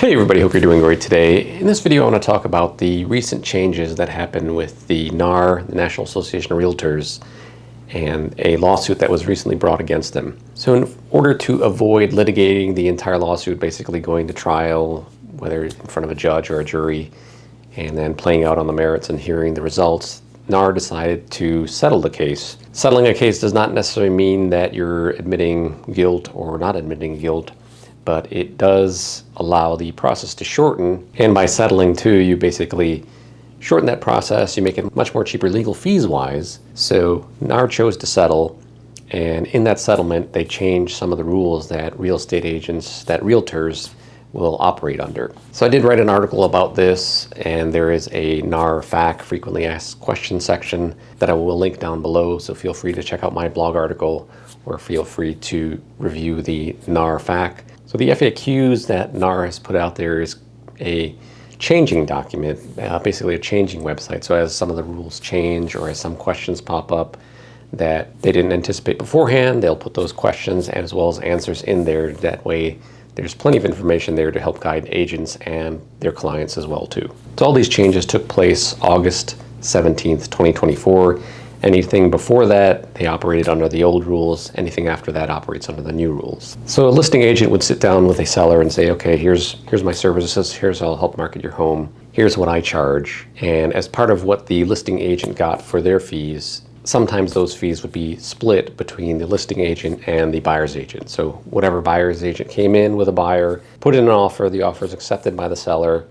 Hey everybody, hope you're doing great today. In this video I want to talk about the recent changes that happened with the NAR, the National Association of Realtors, and a lawsuit that was recently brought against them. So in order to avoid litigating the entire lawsuit, basically going to trial, whether in front of a judge or a jury, and then playing out on the merits and hearing the results, NAR decided to settle the case. Settling a case does not necessarily mean that you're admitting guilt or not admitting guilt, but it does allow the process to shorten. And by settling too, you basically shorten that process. You make it much more cheaper legal fees wise. So NAR chose to settle, and in that settlement, they changed some of the rules that real estate agents, that realtors will operate under. So I did write an article about this, and there is a NAR FAQ, frequently asked questions section, that I will link down below. So feel free to check out my blog article, or feel free to review the NAR FAQ. So the FAQs that NAR has put out there is a changing document, basically a changing website. So as some of the rules change or as some questions pop up that they didn't anticipate beforehand, they'll put those questions as well as answers in there. That way there's plenty of information there to help guide agents and their clients as well too. So all these changes took place August 17th, 2024. Anything before that, they operated under the old rules. Anything after that operates under the new rules. So a listing agent would sit down with a seller and say, okay, here's my services, here's how I'll help market your home, here's what I charge. And as part of what the listing agent got for their fees, sometimes those fees would be split between the listing agent and the buyer's agent. So whatever buyer's agent came in with a buyer, put in an offer, the offer is accepted by the seller.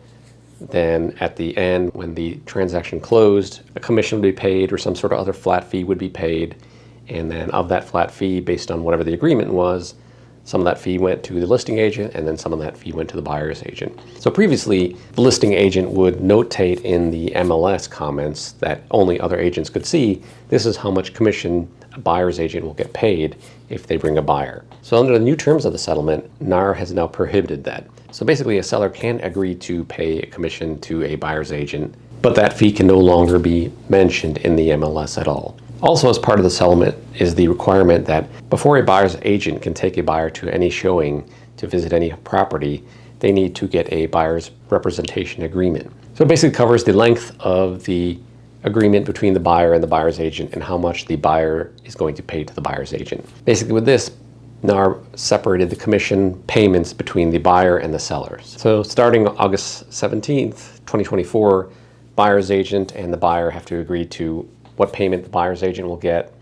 Then at the end, when the transaction closed, a commission would be paid or some sort of other flat fee would be paid. And then of that flat fee, based on whatever the agreement was, some of that fee went to the listing agent and then some of that fee went to the buyer's agent. So previously, the listing agent would notate in the MLS comments that only other agents could see, this is how much commission a buyer's agent will get paid if they bring a buyer. So under the new terms of the settlement, NAR has now prohibited that. So basically a seller can agree to pay a commission to a buyer's agent, but that fee can no longer be mentioned in the MLS at all. Also, as part of the settlement is the requirement that before a buyer's agent can take a buyer to any showing to visit any property, they need to get a buyer's representation agreement. So it basically covers the length of the agreement between the buyer and the buyer's agent and how much the buyer is going to pay to the buyer's agent. Basically with this, NAR separated the commission payments between the buyer and the sellers. So starting August 17th, 2024, buyer's agent and the buyer have to agree to what payment the buyer's agent will get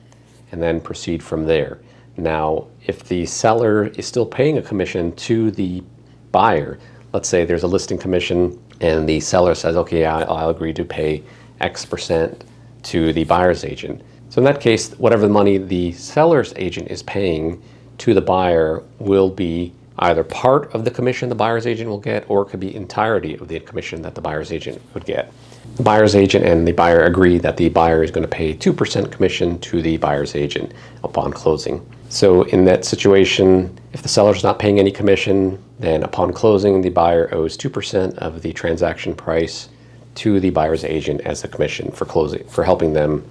and then proceed from there. Now, if the seller is still paying a commission to the buyer, let's say there's a listing commission and the seller says, okay, I'll agree to pay X% to the buyer's agent. So in that case, whatever the money the seller's agent is paying to the buyer will be either part of the commission the buyer's agent will get, or it could be entirety of the commission that the buyer's agent would get. The buyer's agent and the buyer agree that the buyer is going to pay 2% commission to the buyer's agent upon closing. So in that situation, if the seller's not paying any commission, then upon closing, the buyer owes 2% of the transaction price to the buyer's agent as a commission for closing, for helping them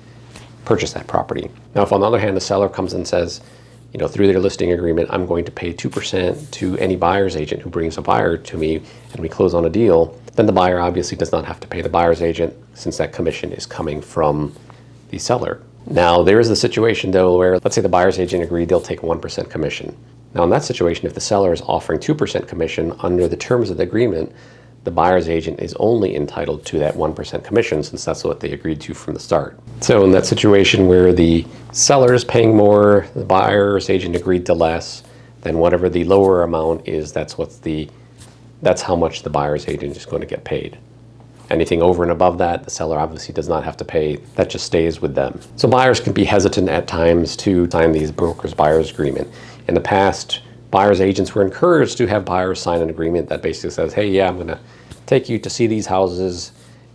purchase that property. Now, if on the other hand, the seller comes and says, through their listing agreement, I'm going to pay 2% to any buyer's agent who brings a buyer to me and we close on a deal, then the buyer obviously does not have to pay the buyer's agent since that commission is coming from the seller. Now, there is the situation though where, let's say the buyer's agent agreed they'll take 1% commission. Now in that situation, if the seller is offering 2% commission under the terms of the agreement, the buyer's agent is only entitled to that 1% commission since that's what they agreed to from the start. So in that situation where the seller is paying more, the buyer's agent agreed to less, then whatever the lower amount is, that's how much the buyer's agent is going to get paid. Anything over and above that, the seller obviously does not have to pay. That just stays with them. So buyers can be hesitant at times to sign these broker's buyer's agreement. In the past, buyer's agents were encouraged to have buyers sign an agreement that basically says, hey, yeah, I'm going to take you to see these houses.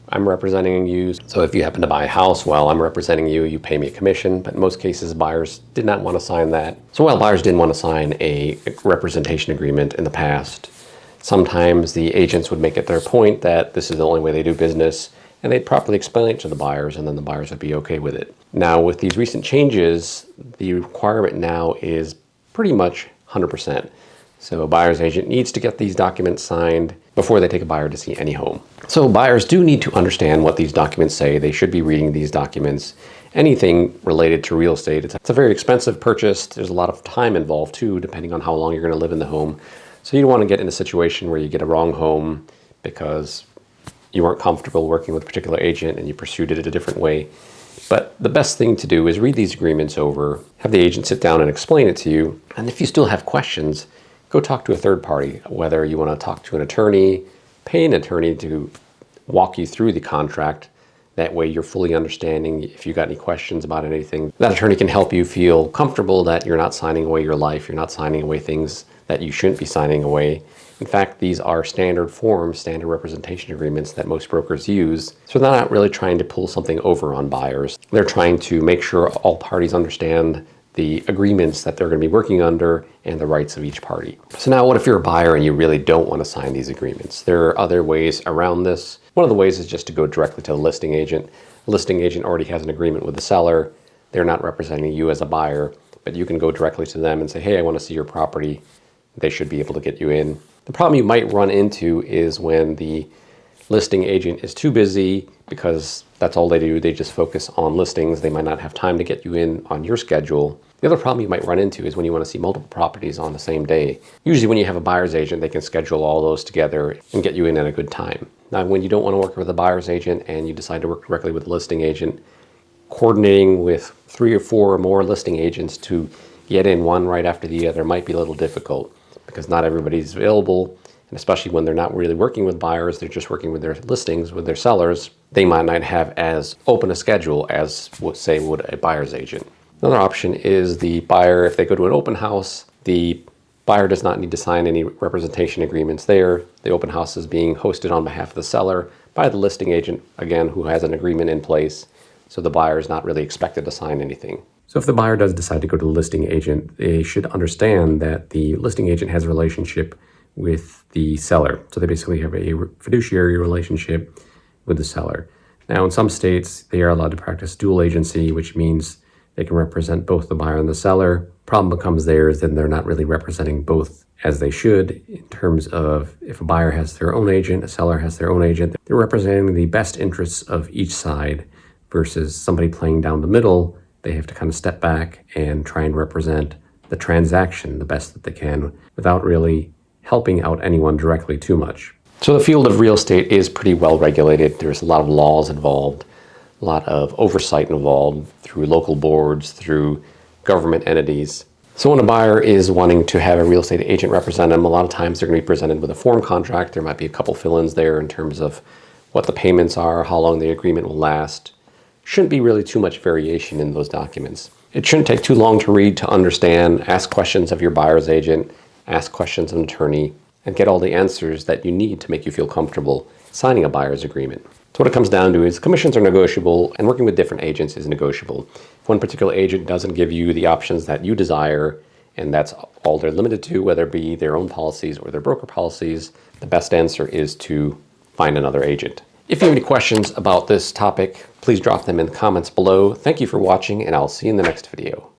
I'm representing you. So if you happen to buy a house, well, I'm representing you, you pay me a commission. But in most cases, buyers did not want to sign that. So while buyers didn't want to sign a representation agreement in the past, sometimes the agents would make it their point that this is the only way they do business, and they'd properly explain it to the buyers, and then the buyers would be okay with it. Now, with these recent changes, the requirement now is pretty much 100%. So a buyer's agent needs to get these documents signed before they take a buyer to see any home. So buyers do need to understand what these documents say. They should be reading these documents. Anything related to real estate, it's a very expensive purchase. There's a lot of time involved too, depending on how long you're going to live in the home. So you don't want to get in a situation where you get a wrong home because you weren't comfortable working with a particular agent and you pursued it a different way. But the best thing to do is read these agreements over, have the agent sit down and explain it to you. And if you still have questions, go talk to a third party, whether you want to talk to an attorney, pay an attorney to walk you through the contract. That way you're fully understanding. If you got any questions about anything, that attorney can help you feel comfortable that you're not signing away your life, you're not signing away things that you shouldn't be signing away. In fact, these are standard forms, standard representation agreements that most brokers use. So they're not really trying to pull something over on buyers. They're trying to make sure all parties understand the agreements that they're going to be working under and the rights of each party. So now what if you're a buyer and you really don't want to sign these agreements? There are other ways around this. One of the ways is just to go directly to the listing agent. The listing agent already has an agreement with the seller. They're not representing you as a buyer, but you can go directly to them and say, hey, I want to see your property. They should be able to get you in. The problem you might run into is when the listing agent is too busy because that's all they do. They just focus on listings. They might not have time to get you in on your schedule. The other problem you might run into is when you want to see multiple properties on the same day. Usually when you have a buyer's agent, they can schedule all those together and get you in at a good time. Now, when you don't want to work with a buyer's agent and you decide to work directly with a listing agent, coordinating with 3 or 4 or more listing agents to get in one right after the other might be a little difficult because not everybody's available. And especially when they're not really working with buyers, they're just working with their listings, with their sellers, they might not have as open a schedule as, say, would a buyer's agent. Another option is the buyer, if they go to an open house, the buyer does not need to sign any representation agreements there. The open house is being hosted on behalf of the seller by the listing agent, again, who has an agreement in place. So the buyer is not really expected to sign anything. So if the buyer does decide to go to the listing agent, they should understand that the listing agent has a relationship with the seller. So they basically have a fiduciary relationship with the seller. Now, in some states, they are allowed to practice dual agency, which means they can represent both the buyer and the seller. Problem becomes there is then they're not really representing both as they should in terms of if a buyer has their own agent, a seller has their own agent, they're representing the best interests of each side versus somebody playing down the middle. They have to kind of step back and try and represent the transaction the best that they can without really helping out anyone directly too much. So the field of real estate is pretty well regulated. There's a lot of laws involved, a lot of oversight involved through local boards, through government entities. So when a buyer is wanting to have a real estate agent represent them, a lot of times they're going to be presented with a form contract. There might be a couple fill-ins there in terms of what the payments are, how long the agreement will last. Shouldn't be really too much variation in those documents. It shouldn't take too long to read, to understand, ask questions of your buyer's agent, ask questions of an attorney, and get all the answers that you need to make you feel comfortable signing a buyer's agreement. So what it comes down to is commissions are negotiable and working with different agents is negotiable. If one particular agent doesn't give you the options that you desire and that's all they're limited to, whether it be their own policies or their broker policies, the best answer is to find another agent. If you have any questions about this topic, please drop them in the comments below. Thank you for watching and I'll see you in the next video.